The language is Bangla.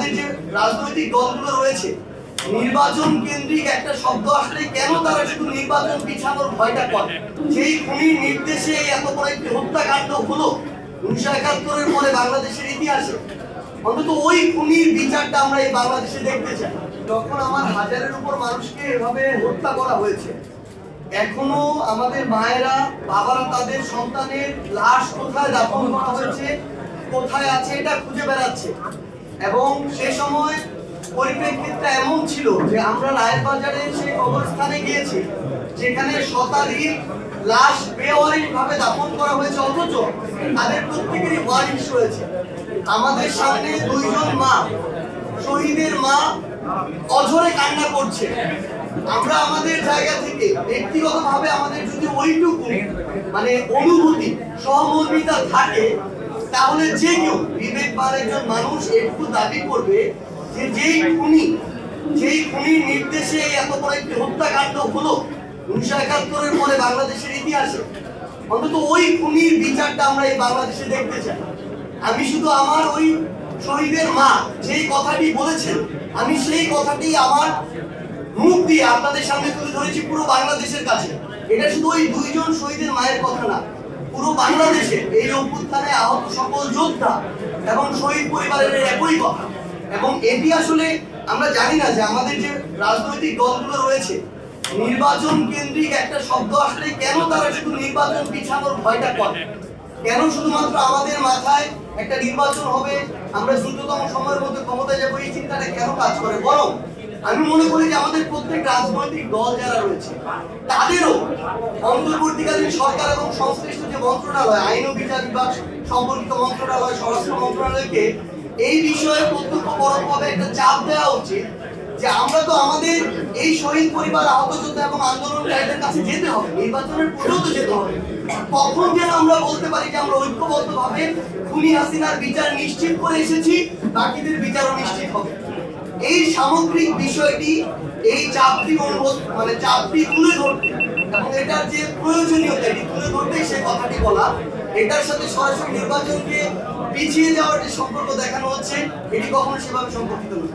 আমাদের যে রাজনৈতিক দলগুলো রয়েছে নির্বাচন কেন্দ্রিক একটা শব্দ আসলে কেন তারা শুধু নির্বাচন পিছানোর ভয়টা করে? যেই খুনির নির্দেশে এত বড় একটি হত্যাকাণ্ড হলো 1971-এর পরে বাংলাদেশের ইতিহাসে, অন্তত ওই খুনির বিচারটা আমরা এই বাংলাদেশে দেখতে চাই। যখন আমার হাজারের উপর মানুষকে এভাবে হত্যা করা হয়েছে, এখনো আমাদের মায়েরা বাবারা তাদের সন্তানের লাশ কোথায় দাফন করা হয়েছে, কোথায় আছে এটা খুঁজে বেড়াচ্ছে। এবং সে সময় পরিপ্রেক্ষিতটা এমন ছিল যে আমরা রায়েরবাজারে সেই কবরস্থানে গিয়েছি যেখানে শতাধিক লাশ বেওয়ারিশভাবে দাফন করা হয়েছে, অথচ তাদের প্রত্যেকেরই ওয়ারিশ রয়েছে। আমাদের সামনে দুইজন মা, শহীদের মা, অঝরে কান্না করছে। আমরা আমাদের জায়গা থেকে ব্যক্তিগতভাবে আমাদের যদি ওইটুকু মানে অনুভূতি, সহমর্মিতা থাকে, তাহলে যে কেউ বিবেকবান একজন মানুষ একটু দাবি করবে যে যেই খুনির নির্দেশে এত বড় একটি হত্যাকাণ্ড হলো 1971-এর পরে বাংলাদেশের ইতিহাসে, অন্তত ওই খুনির বিচারটা আমরা এই বাংলাদেশে দেখতে চাই। আমি শুধু আমার ওই শহীদের মা যেই কথাটি বলেছেন, আমি সেই কথাটি আমার মুখ দিয়ে আপনাদের সামনে তুলে ধরেছি পুরো বাংলাদেশের কাছে। এটা শুধু ওই দুইজন শহীদের মায়ের কথা না, পুরো বাংলাদেশে এই অভ্যুত্থানে আহত সকল যোদ্ধা এবং শহীদ পরিবারের একই কথা। এবং এটি আসলে আমরা জানি না যে আমাদের যে রাজনৈতিক দলগুলো রয়েছে নির্বাচন কেন্দ্রিক একটা শব্দ আসলে কেন তারা শুধু নির্বাচন পিছানোর ভয়টা করে? কেন শুধুমাত্র আমাদের মাথায় একটা নির্বাচন হবে, আমরা দ্রুততম সময়ের মধ্যে ক্ষমতায় যাবো, এই চিন্তাটা কেন কাজ করে? বরং আমি মনে করি যে আমাদের প্রত্যেক রাজনৈতিক দল যারা রয়েছে তাদেরও অন্তর্বর্তীকালীন সরকার এবং সংশ্লিষ্ট যে মন্ত্রণালয়, আইন ও বিচার বিভাগ সম্পর্কিত মন্ত্রণালয়, স্বরাষ্ট্র মন্ত্রণালয়কে এই বিষয়ে প্রত্যক্ষ পরোক্ষভাবে একটা চাপ দেওয়া উচিত যে আমরা তো আমাদের এই শহীদ পরিবার, আহত যোদ্ধা এবং আন্দোলনকারীদের কাছে যেতে হবে, নির্বাচনের পরেও তো যেতে হবে। কখন যেন আমরা বলতে পারি যে আমরা ঐক্যবদ্ধভাবে খুনি হাসিনার বিচার নিশ্চিত করে এসেছি, বাকিদের বিচারও নিশ্চিত হবে। এই সামগ্রিক বিষয়টি, এই চাপটি চাপটি তুলে ধরতে এবং এটার যে প্রয়োজনীয়তা এটি তুলে ধরতে সে কথাটি বলা, এটার সাথে সরাসরি নির্বাচনকে পিছিয়ে যাওয়ার যে সম্পর্ক দেখানো হচ্ছে এটি কখনো সেভাবে সম্পর্কিত নয়।